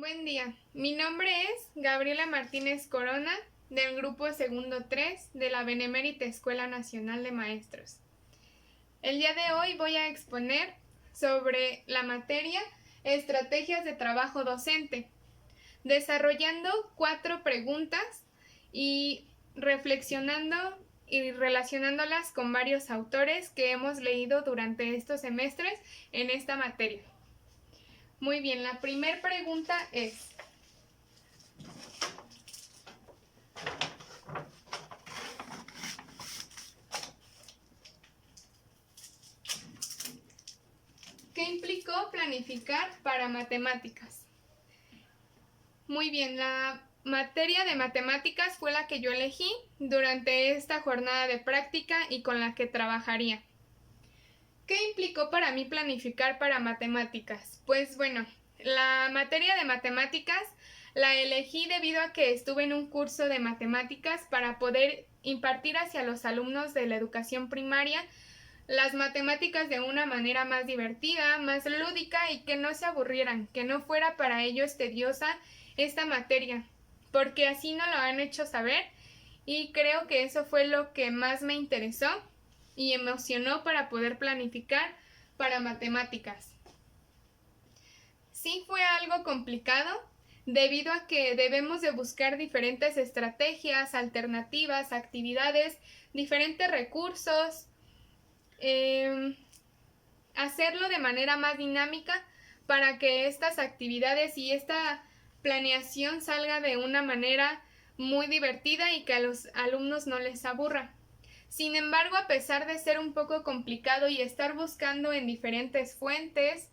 Buen día, mi nombre es Gabriela Martínez Corona, del grupo segundo 3 de la Benemérita Escuela Nacional de Maestros. El día de hoy voy a exponer sobre la materia Estrategias de Trabajo Docente, desarrollando 4 preguntas y reflexionando y relacionándolas con varios autores que hemos leído durante estos semestres en esta materia. Muy bien, la primera pregunta es: ¿qué implicó planificar para matemáticas? Muy bien, la materia de matemáticas fue la que yo elegí durante esta jornada de práctica y con la que trabajaría. ¿Qué implicó para mí planificar para matemáticas? Pues bueno, la materia de matemáticas la elegí debido a que estuve en un curso de matemáticas para poder impartir hacia los alumnos de la educación primaria las matemáticas de una manera más divertida, más lúdica y que no se aburrieran, que no fuera para ellos tediosa esta materia, porque así no lo han hecho saber y creo que eso fue lo que más me interesó y emocionó para poder planificar para matemáticas. Sí fue algo complicado debido a que debemos de buscar diferentes estrategias, alternativas, actividades, diferentes recursos, hacerlo de manera más dinámica para que estas actividades y esta planeación salga de una manera muy divertida y que a los alumnos no les aburra. Sin embargo, a pesar de ser un poco complicado y estar buscando en diferentes fuentes,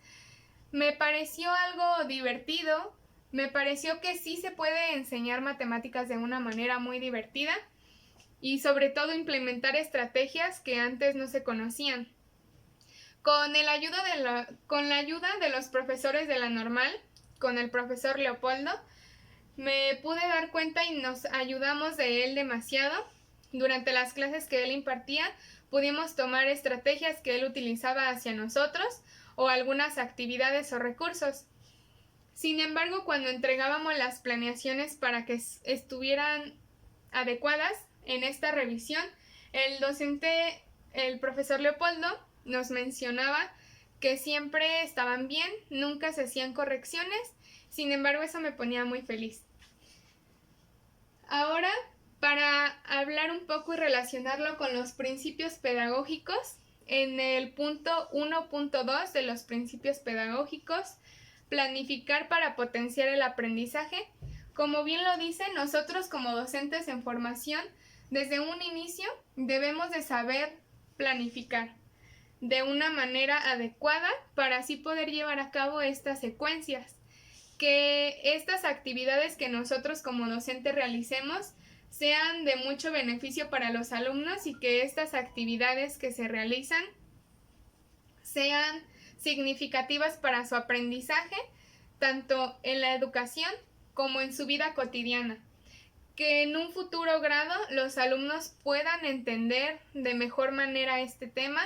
me pareció algo divertido, me pareció que sí se puede enseñar matemáticas de una manera muy divertida y sobre todo implementar estrategias que antes no se conocían. Con la ayuda de los profesores de la normal, con el profesor Leopoldo, me pude dar cuenta y nos ayudamos de él demasiado. Durante las clases que él impartía, pudimos tomar estrategias que él utilizaba hacia nosotros o algunas actividades o recursos. Sin embargo, cuando entregábamos las planeaciones para que estuvieran adecuadas en esta revisión, el profesor Leopoldo, nos mencionaba que siempre estaban bien, nunca se hacían correcciones. Sin embargo, eso me ponía muy feliz. Ahora, para hablar un poco y relacionarlo con los principios pedagógicos, en el punto 1.2 de los principios pedagógicos, planificar para potenciar el aprendizaje. Como bien lo dice, nosotros como docentes en formación, desde un inicio debemos de saber planificar de una manera adecuada para así poder llevar a cabo estas secuencias. Que estas actividades que nosotros como docentes realicemos sean de mucho beneficio para los alumnos y que estas actividades que se realizan sean significativas para su aprendizaje, tanto en la educación como en su vida cotidiana. Que en un futuro grado los alumnos puedan entender de mejor manera este tema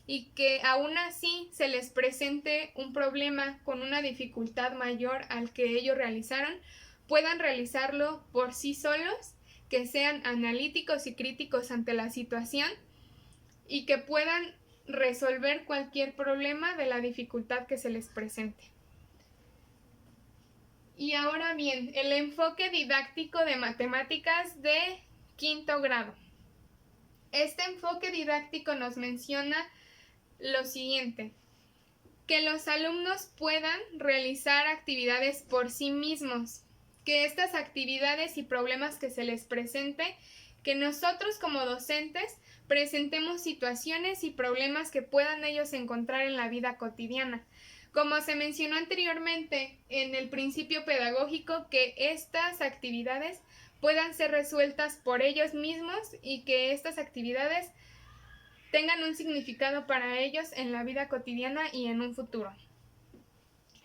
y que aún así se les presente un problema con una dificultad mayor al que ellos realizaron, puedan realizarlo por sí solos, que sean analíticos y críticos ante la situación y que puedan resolver cualquier problema de la dificultad que se les presente. Y ahora bien, el enfoque didáctico de matemáticas de quinto grado. Este enfoque didáctico nos menciona lo siguiente: que los alumnos puedan realizar actividades por sí mismos, que estas actividades y problemas que se les presente, que nosotros como docentes presentemos situaciones y problemas que puedan ellos encontrar en la vida cotidiana. Como se mencionó anteriormente en el principio pedagógico, que estas actividades puedan ser resueltas por ellos mismos y que estas actividades tengan un significado para ellos en la vida cotidiana y en un futuro.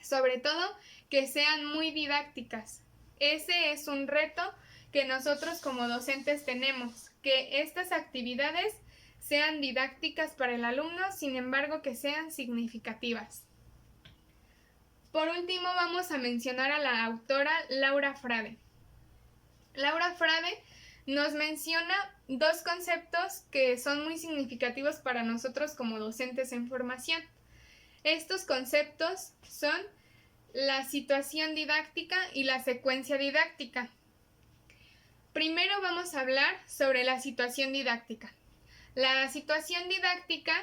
Sobre todo, que sean muy didácticas. Ese es un reto que nosotros como docentes tenemos, que estas actividades sean didácticas para el alumno, sin embargo que sean significativas. Por último, vamos a mencionar a la autora Laura Frade. Laura Frade nos menciona dos conceptos que son muy significativos para nosotros como docentes en formación. Estos conceptos son la situación didáctica y la secuencia didáctica. Primero vamos a hablar sobre la situación didáctica. La situación didáctica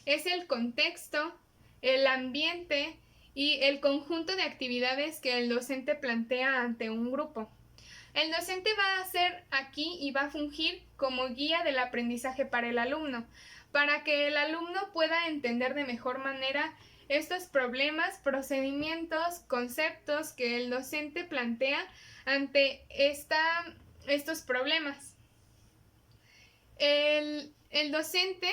es el contexto, el ambiente y el conjunto de actividades que el docente plantea ante un grupo. El docente va a hacer aquí y va a fungir como guía del aprendizaje para el alumno, para que el alumno pueda entender de mejor manera estos problemas, procedimientos, conceptos que el docente plantea ante estos problemas. El docente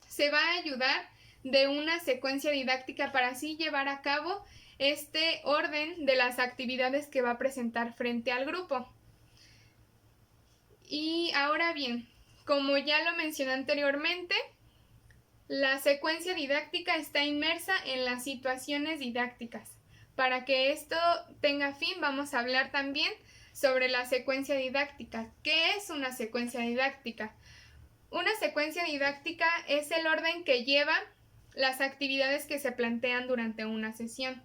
se va a ayudar de una secuencia didáctica para así llevar a cabo este orden de las actividades que va a presentar frente al grupo. Y ahora bien, como ya lo mencioné anteriormente, la secuencia didáctica está inmersa en las situaciones didácticas. Para que esto tenga fin, vamos a hablar también sobre la secuencia didáctica. ¿Qué es una secuencia didáctica? Una secuencia didáctica es el orden que lleva las actividades que se plantean durante una sesión.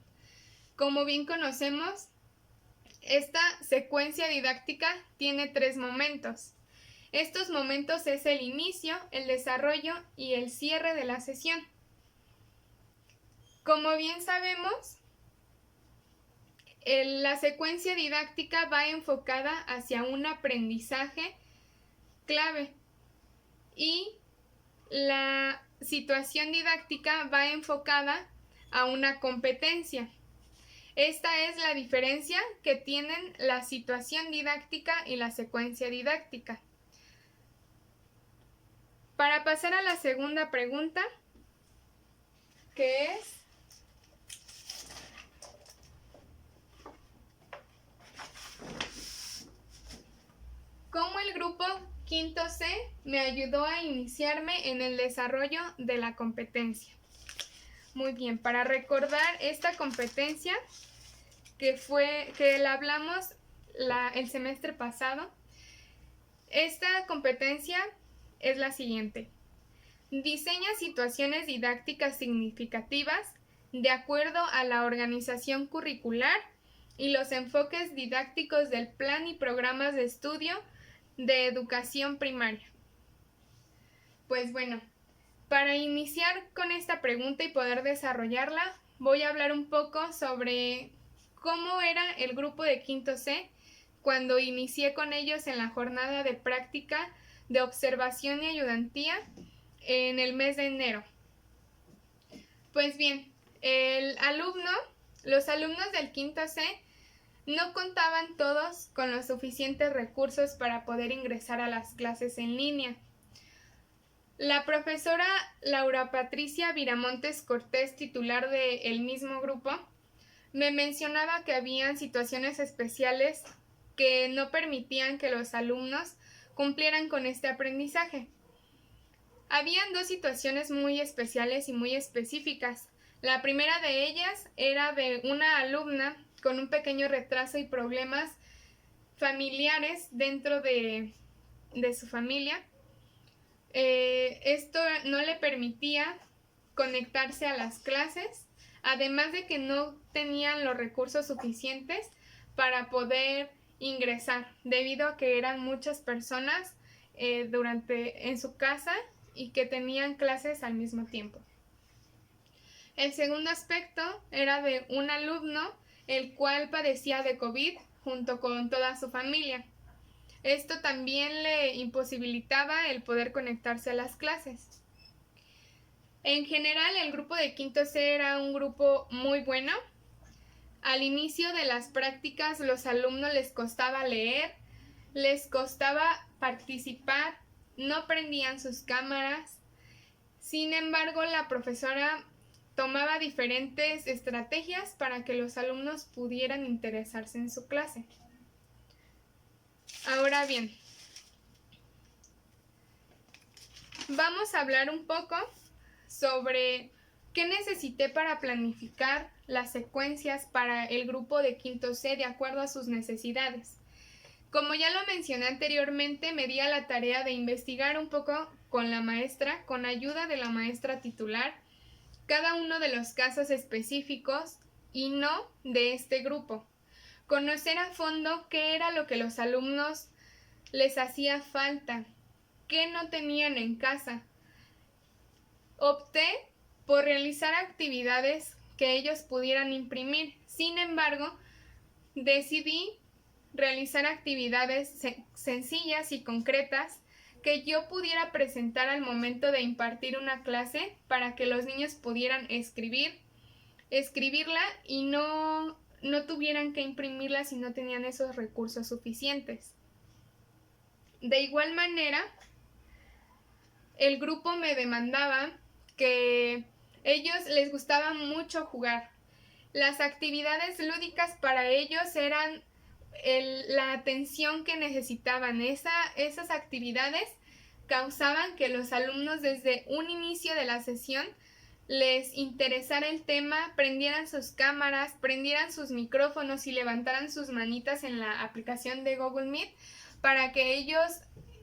Como bien conocemos, esta secuencia didáctica tiene 3 momentos. Estos momentos es el inicio, el desarrollo y el cierre de la sesión. Como bien sabemos, la secuencia didáctica va enfocada hacia un aprendizaje clave y la situación didáctica va enfocada a una competencia. Esta es la diferencia que tienen la situación didáctica y la secuencia didáctica. Para pasar a la segunda pregunta, que es: ¿cómo el grupo quinto C me ayudó a iniciarme en el desarrollo de la competencia? Muy bien, para recordar esta competencia que la hablamos el semestre pasado, esta competencia es la siguiente. Diseña situaciones didácticas significativas de acuerdo a la organización curricular y los enfoques didácticos del plan y programas de estudio de educación primaria. Pues bueno, para iniciar con esta pregunta y poder desarrollarla, voy a hablar un poco sobre cómo era el grupo de quinto C cuando inicié con ellos en la jornada de práctica de observación y ayudantía en el mes de enero. Pues bien, los alumnos del quinto C no contaban todos con los suficientes recursos para poder ingresar a las clases en línea. La profesora Laura Patricia Viramontes Cortés, titular del mismo grupo, me mencionaba que habían situaciones especiales que no permitían que los alumnos cumplieran con este aprendizaje. Habían 2 situaciones muy especiales y muy específicas. La primera de ellas era de una alumna con un pequeño retraso y problemas familiares dentro de su familia. Esto no le permitía conectarse a las clases, además de que no tenían los recursos suficientes para poder ingresar, debido a que eran muchas personas en su casa y que tenían clases al mismo tiempo. El segundo aspecto era de un alumno el cual padecía de COVID junto con toda su familia. Esto también le imposibilitaba el poder conectarse a las clases. En general, el grupo de quinto C era un grupo muy bueno. Al inicio de las prácticas, los alumnos les costaba leer, les costaba participar, no prendían sus cámaras. Sin embargo, la profesora tomaba diferentes estrategias para que los alumnos pudieran interesarse en su clase. Ahora bien, vamos a hablar un poco sobre ¿Qué necesité para planificar las secuencias para el grupo de quinto C de acuerdo a sus necesidades? Como ya lo mencioné anteriormente, me di a la tarea de investigar un poco con la maestra, con ayuda de la maestra titular, cada uno de los casos específicos y no de este grupo. Conocer a fondo qué era lo que los alumnos les hacía falta, qué no tenían en casa. Opté por realizar actividades que ellos pudieran imprimir. Sin embargo, decidí realizar actividades sencillas y concretas que yo pudiera presentar al momento de impartir una clase para que los niños pudieran escribirla y no tuvieran que imprimirla si no tenían esos recursos suficientes. De igual manera, el grupo me demandaba que ellos les gustaba mucho jugar. Las actividades lúdicas para ellos eran la atención que necesitaban. Esas actividades causaban que los alumnos desde un inicio de la sesión les interesara el tema, prendieran sus cámaras, prendieran sus micrófonos y levantaran sus manitas en la aplicación de Google Meet para que ellos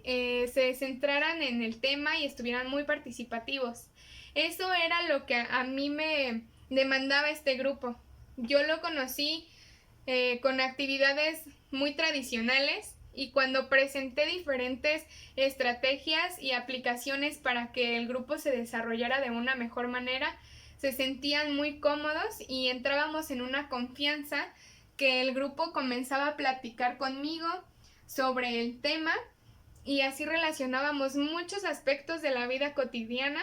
se centraran en el tema y estuvieran muy participativos. Eso era lo que a mí me demandaba este grupo. Yo lo conocí con actividades muy tradicionales y cuando presenté diferentes estrategias y aplicaciones para que el grupo se desarrollara de una mejor manera, se sentían muy cómodos y entrábamos en una confianza que el grupo comenzaba a platicar conmigo sobre el tema y así relacionábamos muchos aspectos de la vida cotidiana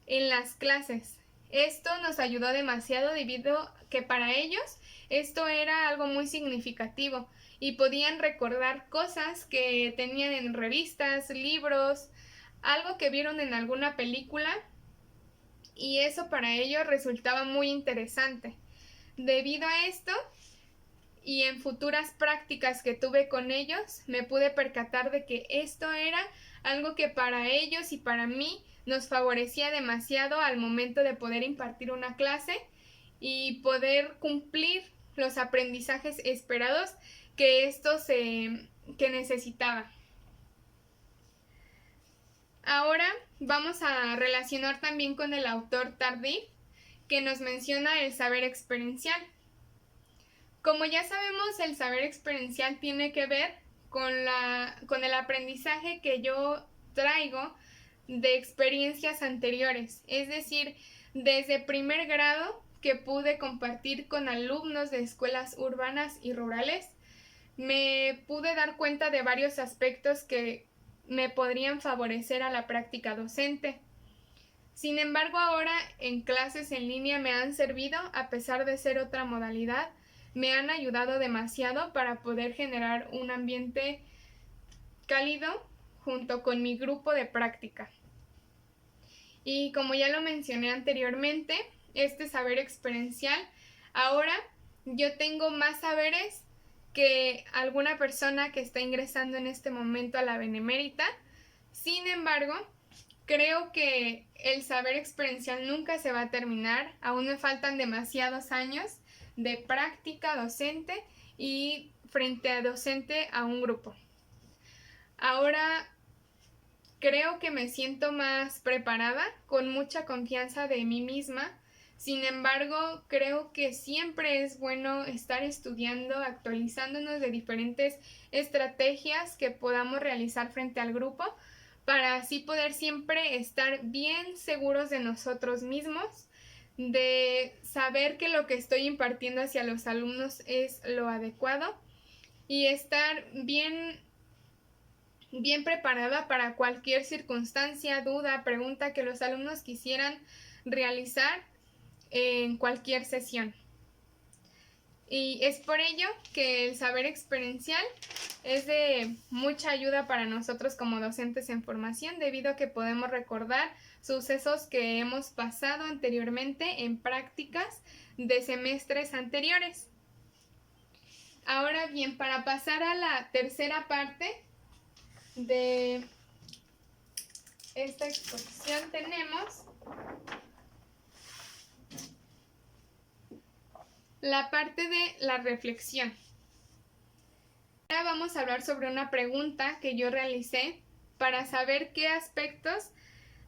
en las clases. Esto nos ayudó demasiado debido a que para ellos esto era algo muy significativo y podían recordar cosas que tenían en revistas, libros, algo que vieron en alguna película y eso para ellos resultaba muy interesante. Debido a esto y en futuras prácticas que tuve con ellos, me pude percatar de que esto era algo que para ellos y para mí nos favorecía demasiado al momento de poder impartir una clase y poder cumplir los aprendizajes esperados que que necesitaba. Ahora vamos a relacionar también con el autor Tardif, que nos menciona el saber experiencial. Como ya sabemos, el saber experiencial tiene que ver con el aprendizaje que yo traigo de experiencias anteriores, es decir, desde primer grado que pude compartir con alumnos de escuelas urbanas y rurales, me pude dar cuenta de varios aspectos que me podrían favorecer a la práctica docente. Sin embargo, ahora en clases en línea me han servido, a pesar de ser otra modalidad, me han ayudado demasiado para poder generar un ambiente cálido junto con mi grupo de práctica. Y como ya lo mencioné anteriormente, este saber experiencial, ahora yo tengo más saberes que alguna persona que está ingresando en este momento a la Benemérita. Sin embargo, creo que el saber experiencial nunca se va a terminar. Aún me faltan demasiados años de práctica docente y frente a docente a un grupo. Ahora creo que me siento más preparada, con mucha confianza de mí misma. Sin embargo, creo que siempre es bueno estar estudiando, actualizándonos de diferentes estrategias que podamos realizar frente al grupo, para así poder siempre estar bien seguros de nosotros mismos, de saber que lo que estoy impartiendo hacia los alumnos es lo adecuado y estar bien preparada para cualquier circunstancia, duda, pregunta que los alumnos quisieran realizar en cualquier sesión. Y es por ello que el saber experiencial es de mucha ayuda para nosotros como docentes en formación, debido a que podemos recordar sucesos que hemos pasado anteriormente en prácticas de semestres anteriores. Ahora bien, para pasar a la tercera parte de esta exposición tenemos la parte de la reflexión. Ahora vamos a hablar sobre una pregunta que yo realicé para saber qué aspectos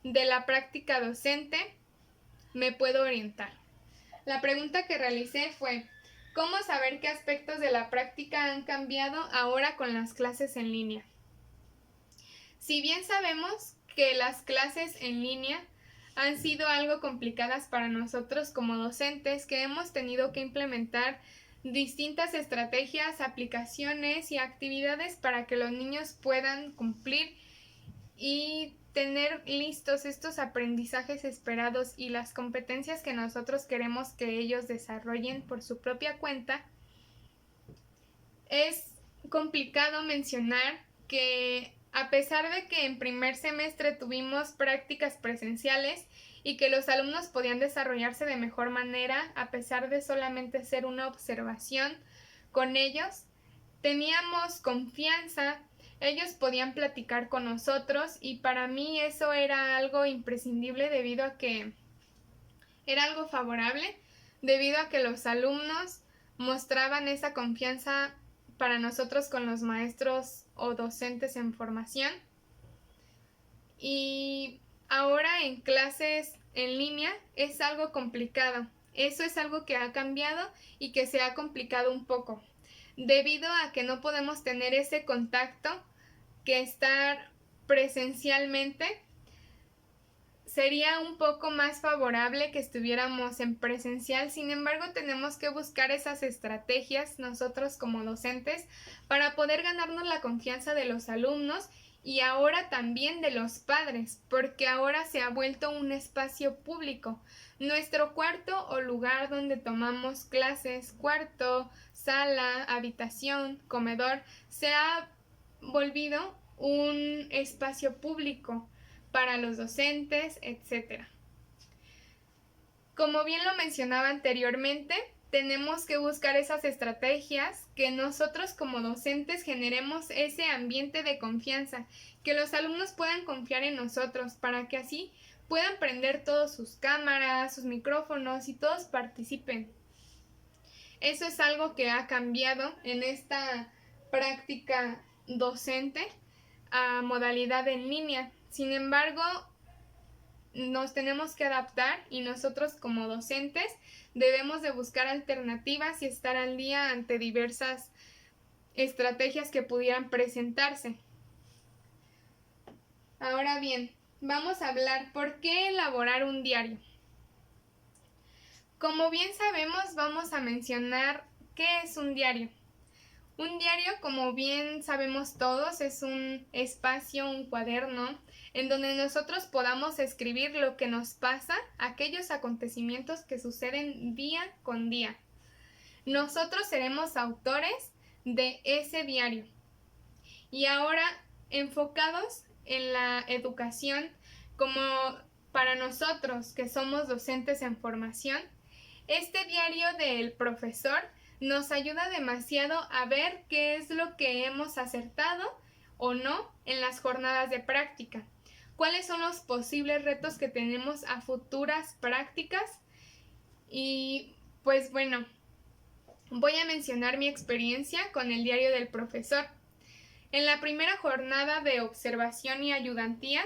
de la práctica docente me puedo orientar. La pregunta que realicé fue: ¿cómo saber qué aspectos de la práctica han cambiado ahora con las clases en línea? Si bien sabemos que las clases en línea han sido algo complicadas para nosotros como docentes, que hemos tenido que implementar distintas estrategias, aplicaciones y actividades para que los niños puedan cumplir y tener listos estos aprendizajes esperados y las competencias que nosotros queremos que ellos desarrollen por su propia cuenta, es complicado mencionar que a pesar de que en primer semestre tuvimos prácticas presenciales y que los alumnos podían desarrollarse de mejor manera a pesar de solamente ser una observación con ellos, teníamos confianza, ellos podían platicar con nosotros y para mí eso era algo imprescindible debido a que era algo favorable, debido a que los alumnos mostraban esa confianza para nosotros con los maestros o docentes en formación. Y ahora en clases en línea es algo complicado. Eso es algo que ha cambiado y que se ha complicado un poco, debido a que no podemos tener ese contacto que estar presencialmente. Sería un poco más favorable que estuviéramos en presencial, sin embargo tenemos que buscar esas estrategias nosotros como docentes para poder ganarnos la confianza de los alumnos y ahora también de los padres, porque ahora se ha vuelto un espacio público. Nuestro cuarto o lugar donde tomamos clases, cuarto, sala, habitación, comedor, se ha volvido un espacio público para los docentes, etc. Como bien lo mencionaba anteriormente, tenemos que buscar esas estrategias que nosotros como docentes generemos ese ambiente de confianza, que los alumnos puedan confiar en nosotros para que así puedan prender todas sus cámaras, sus micrófonos y todos participen. Eso es algo que ha cambiado en esta práctica docente a modalidad en línea. Sin embargo, nos tenemos que adaptar y nosotros como docentes debemos de buscar alternativas y estar al día ante diversas estrategias que pudieran presentarse. Ahora bien, vamos a hablar por qué elaborar un diario. Como bien sabemos, vamos a mencionar qué es un diario. Un diario, como bien sabemos todos, es un espacio, un cuaderno, en donde nosotros podamos escribir lo que nos pasa, aquellos acontecimientos que suceden día con día. Nosotros seremos autores de ese diario. Y ahora, enfocados en la educación, como para nosotros que somos docentes en formación, este diario del profesor nos ayuda demasiado a ver qué es lo que hemos acertado o no en las jornadas de práctica, cuáles son los posibles retos que tenemos a futuras prácticas. Y pues bueno, voy a mencionar mi experiencia con el diario del profesor. En la primera jornada de observación y ayudantía,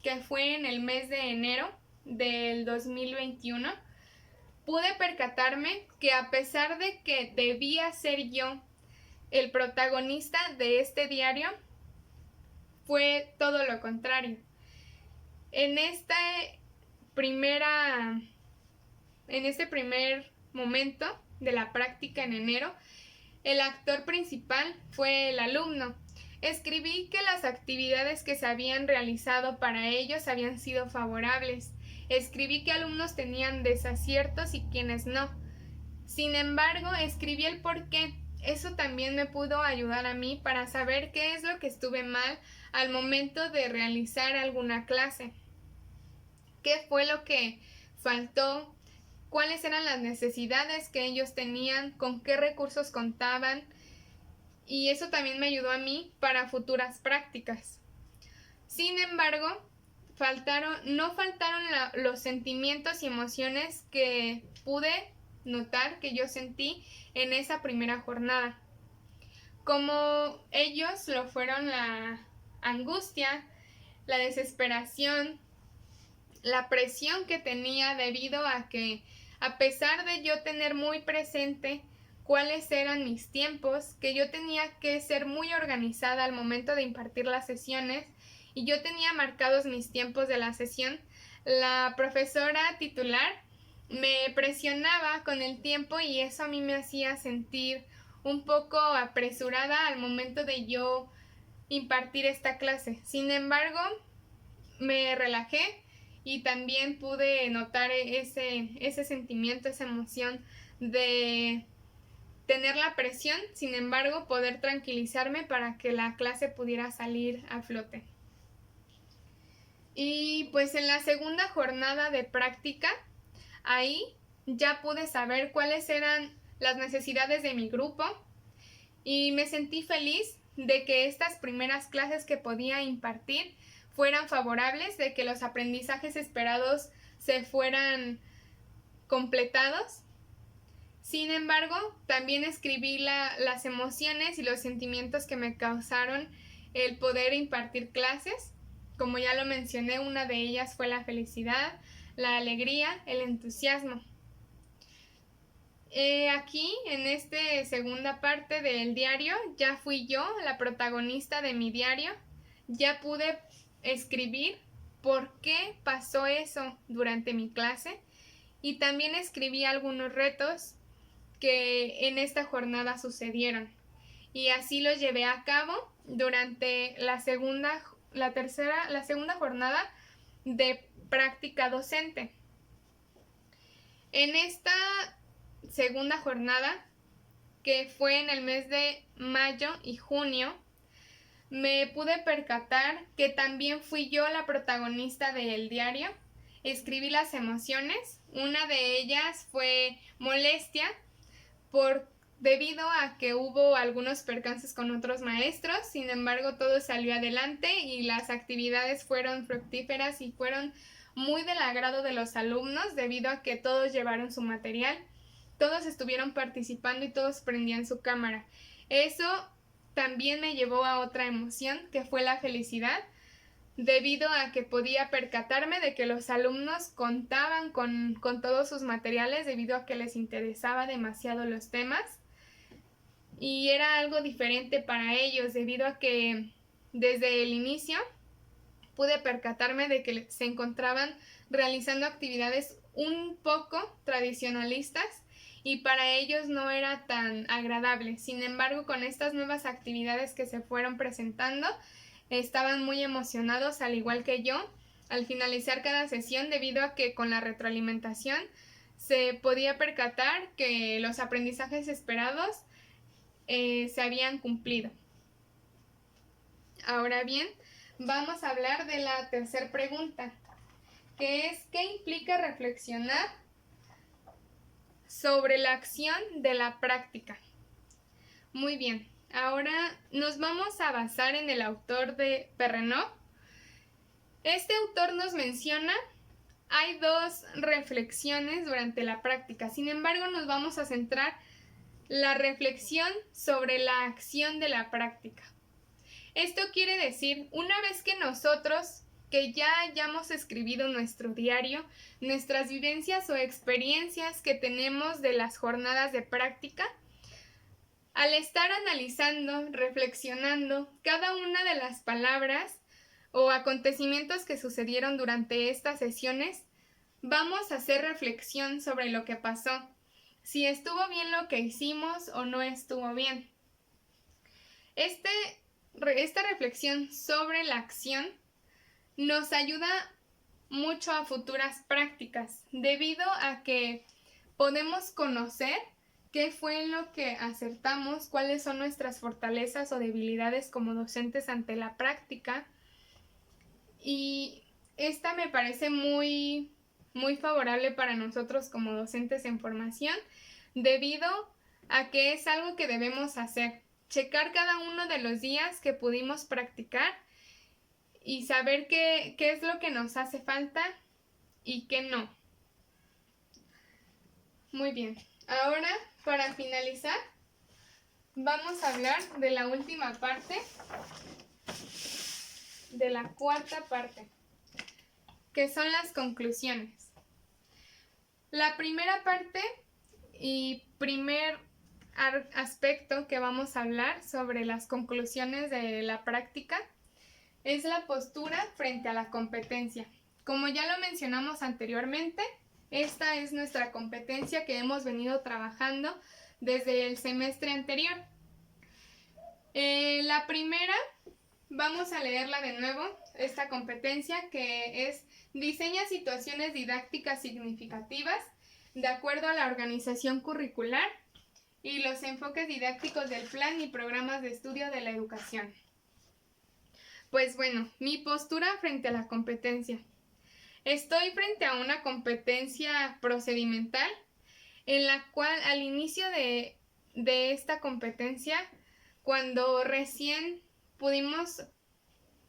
que fue en el mes de enero del 2021, pude percatarme que a pesar de que debía ser yo el protagonista de este diario, fue todo lo contrario. En este primer momento de la práctica en enero, el actor principal fue el alumno. Escribí que las actividades que se habían realizado para ellos habían sido favorables. Escribí que alumnos tenían desaciertos y quienes no. Sin embargo, escribí el por qué. Eso también me pudo ayudar a mí para saber qué es lo que estuve mal al momento de realizar alguna clase. ¿Qué fue lo que faltó? ¿Cuáles eran las necesidades que ellos tenían? ¿Con qué recursos contaban? Y eso también me ayudó a mí para futuras prácticas. Sin embargo, no faltaron los sentimientos y emociones que pude notar que yo sentí en esa primera jornada. Como ellos lo fueron la angustia, la desesperación, la presión que tenía debido a que, a pesar de yo tener muy presente cuáles eran mis tiempos, que yo tenía que ser muy organizada al momento de impartir las sesiones y yo tenía marcados mis tiempos de la sesión, la profesora titular me presionaba con el tiempo y eso a mí me hacía sentir un poco apresurada al momento de yo impartir esta clase. Sin embargo, me relajé y también pude notar ese sentimiento, esa emoción de tener la presión, sin embargo, poder tranquilizarme para que la clase pudiera salir a flote. Y pues en la segunda jornada de práctica, ahí ya pude saber cuáles eran las necesidades de mi grupo y me sentí feliz de que estas primeras clases que podía impartir fueran favorables, de que los aprendizajes esperados se fueran completados. Sin embargo, también escribí las emociones y los sentimientos que me causaron el poder impartir clases. Como ya lo mencioné, una de ellas fue la felicidad, la alegría, el entusiasmo. Aquí, en esta segunda parte del diario, ya fui yo la protagonista de mi diario. Ya pude escribir por qué pasó eso durante mi clase y también escribí algunos retos que en esta jornada sucedieron. Y así los llevé a cabo durante la segunda jornada de práctica docente. En esta segunda jornada, que fue en el mes de mayo y junio, me pude percatar que también fui yo la protagonista del diario. Escribí las emociones. Una de ellas fue molestia debido a que hubo algunos percances con otros maestros. Sin embargo, todo salió adelante y las actividades fueron fructíferas y fueron muy del agrado de los alumnos debido a que todos llevaron su material, todos estuvieron participando y todos prendían su cámara. Eso también me llevó a otra emoción, que fue la felicidad, debido a que podía percatarme de que los alumnos contaban con todos sus materiales debido a que les interesaba demasiado los temas y era algo diferente para ellos debido a que desde el inicio pude percatarme de que se encontraban realizando actividades un poco tradicionalistas y para ellos no era tan agradable. Sin embargo, con estas nuevas actividades que se fueron presentando, estaban muy emocionados, al igual que yo, al finalizar cada sesión, debido a que con la retroalimentación se podía percatar que los aprendizajes esperados se habían cumplido. Ahora bien, vamos a hablar de la tercera pregunta, que es ¿qué implica reflexionar sobre la acción de la práctica? Muy bien, ahora nos vamos a basar en el autor de Perrenot. Este autor nos menciona, hay dos reflexiones durante la práctica, sin embargo nos vamos a centrar la reflexión sobre la acción de la práctica. Esto quiere decir, una vez que nosotros, que ya hayamos escribido nuestro diario, nuestras vivencias o experiencias que tenemos de las jornadas de práctica, al estar analizando, reflexionando cada una de las palabras o acontecimientos que sucedieron durante estas sesiones, vamos a hacer reflexión sobre lo que pasó, si estuvo bien lo que hicimos o no estuvo bien. Esta reflexión sobre la acción nos ayuda mucho a futuras prácticas, debido a que podemos conocer qué fue en lo que acertamos, cuáles son nuestras fortalezas o debilidades como docentes ante la práctica. Y esta me parece muy, muy favorable para nosotros como docentes en formación, debido a que es algo que debemos hacer. Checar cada uno de los días que pudimos practicar y saber qué es lo que nos hace falta y qué no. Muy bien. Ahora, para finalizar, vamos a hablar de la última parte, de la cuarta parte, que son las conclusiones. La primera parte y primer aspecto que vamos a hablar sobre las conclusiones de la práctica es la postura frente a la competencia. Como ya lo mencionamos anteriormente, esta es nuestra competencia que hemos venido trabajando desde el semestre anterior. La primera, vamos a leerla de nuevo, esta competencia que es: diseña situaciones didácticas significativas de acuerdo a la organización curricular y los enfoques didácticos del plan y programas de estudio de la educación. Pues bueno, mi postura frente a la competencia. Estoy frente a una competencia procedimental en la cual al inicio de esta competencia, cuando recién pudimos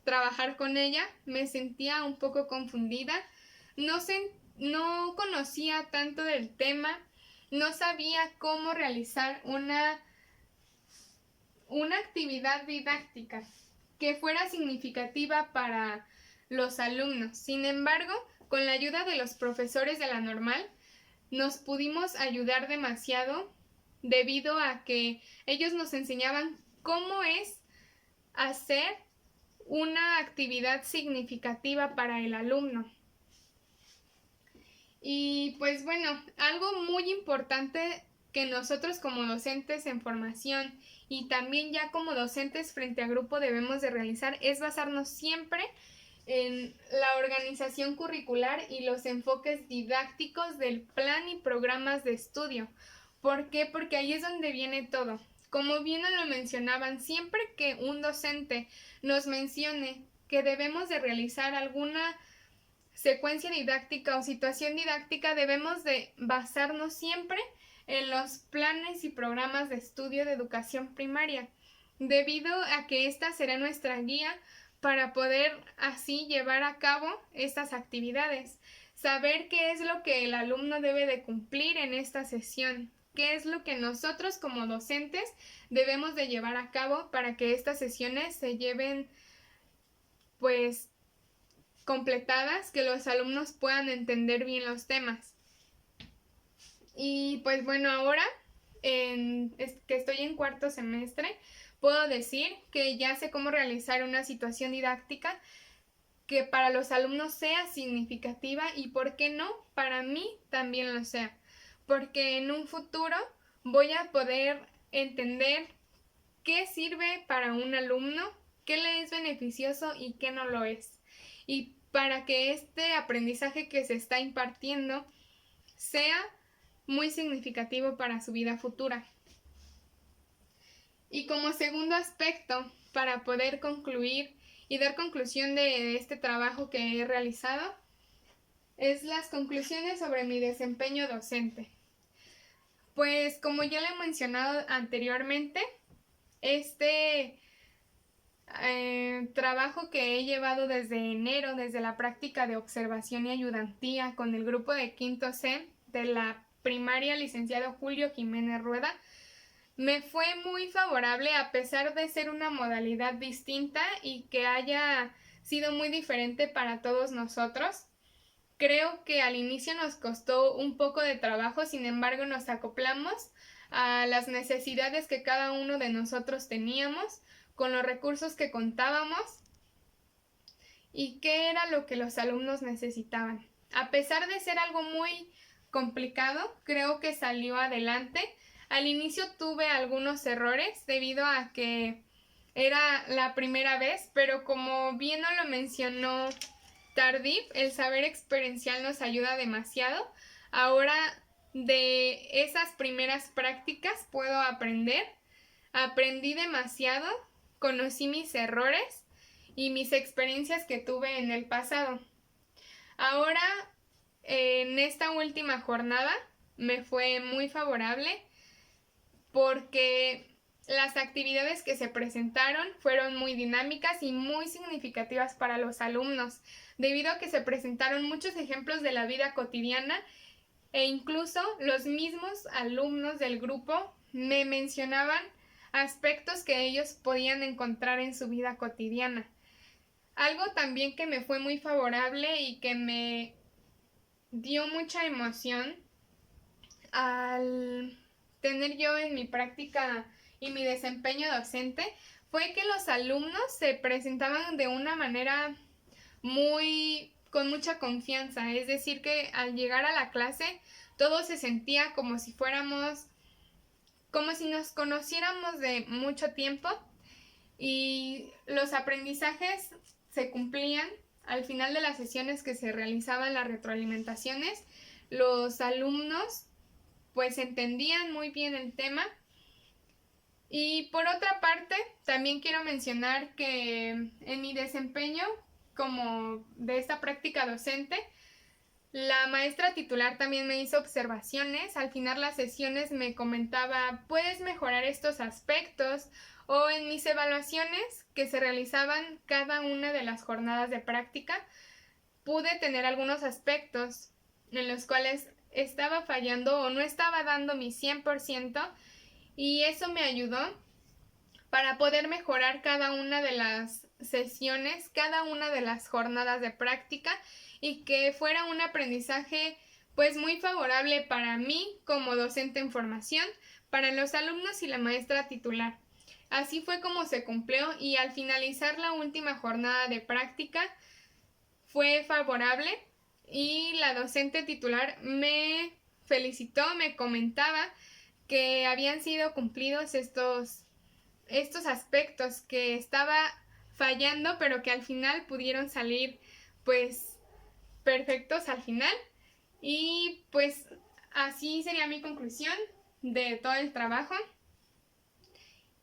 trabajar con ella, me sentía un poco confundida, no conocía tanto del tema, no sabía cómo realizar una actividad didáctica que fuera significativa para los alumnos. Sin embargo, con la ayuda de los profesores de la normal, nos pudimos ayudar demasiado debido a que ellos nos enseñaban cómo es hacer una actividad significativa para el alumno. Y pues bueno, algo muy importante que nosotros como docentes en formación y también ya como docentes frente a grupo debemos de realizar es basarnos siempre en la organización curricular y los enfoques didácticos del plan y programas de estudio. ¿Por qué? Porque ahí es donde viene todo. Como bien lo mencionaban, siempre que un docente nos mencione que debemos de realizar alguna secuencia didáctica o situación didáctica, debemos de basarnos siempre en los planes y programas de estudio de educación primaria, debido a que esta será nuestra guía para poder así llevar a cabo estas actividades. Saber qué es lo que el alumno debe de cumplir en esta sesión, qué es lo que nosotros como docentes debemos de llevar a cabo para que estas sesiones se lleven pues completadas, que los alumnos puedan entender bien los temas. Y pues bueno, ahora que estoy en cuarto semestre, puedo decir que ya sé cómo realizar una situación didáctica que para los alumnos sea significativa y, ¿por qué no?, para mí también lo sea. Porque en un futuro voy a poder entender qué sirve para un alumno, qué le es beneficioso y qué no lo es. Y para que este aprendizaje que se está impartiendo sea muy significativo para su vida futura. Y como segundo aspecto, para poder concluir y dar conclusión de este trabajo que he realizado, es las conclusiones sobre mi desempeño docente. Pues como ya lo he mencionado anteriormente, este trabajo que he llevado desde enero, desde la práctica de observación y ayudantía con el grupo de quinto C de la primaria licenciado Julio Jiménez Rueda, me fue muy favorable a pesar de ser una modalidad distinta y que haya sido muy diferente para todos nosotros. Creo que al inicio nos costó un poco de trabajo, sin embargo nos acoplamos a las necesidades que cada uno de nosotros teníamos, con los recursos que contábamos y qué era lo que los alumnos necesitaban. A pesar de ser algo muy complicado, creo que salió adelante. Al inicio tuve algunos errores debido a que era la primera vez, pero como bien nos lo mencionó Tardif, el saber experiencial nos ayuda demasiado. Ahora de esas primeras prácticas puedo aprender. Aprendí demasiado, conocí mis errores y mis experiencias que tuve en el pasado. Ahora, en esta última jornada, me fue muy favorable porque las actividades que se presentaron fueron muy dinámicas y muy significativas para los alumnos, debido a que se presentaron muchos ejemplos de la vida cotidiana e incluso los mismos alumnos del grupo me mencionaban aspectos que ellos podían encontrar en su vida cotidiana. Algo también que me fue muy favorable y que me dio mucha emoción al tener yo en mi práctica y mi desempeño docente fue que los alumnos se presentaban de una manera con mucha confianza, es decir que al llegar a la clase todo se sentía como si nos conociéramos de mucho tiempo y los aprendizajes se cumplían. Al final de las sesiones que se realizaban las retroalimentaciones, los alumnos pues entendían muy bien el tema. Y por otra parte, también quiero mencionar que en mi desempeño como de esta práctica docente, la maestra titular también me hizo observaciones. Al final las sesiones me comentaba, puedes mejorar estos aspectos, o en mis evaluaciones que se realizaban cada una de las jornadas de práctica, pude tener algunos aspectos en los cuales estaba fallando o no estaba dando mi 100%, y eso me ayudó para poder mejorar cada una de las sesiones, cada una de las jornadas de práctica, y que fuera un aprendizaje pues muy favorable para mí como docente en formación, para los alumnos y la maestra titular. Así fue como se cumplió, y al finalizar la última jornada de práctica fue favorable y la docente titular me felicitó, me comentaba que habían sido cumplidos estos aspectos que estaba fallando, pero que al final pudieron salir pues perfectos al final. Y pues así sería mi conclusión de todo el trabajo.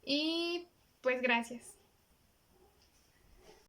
Y pues gracias.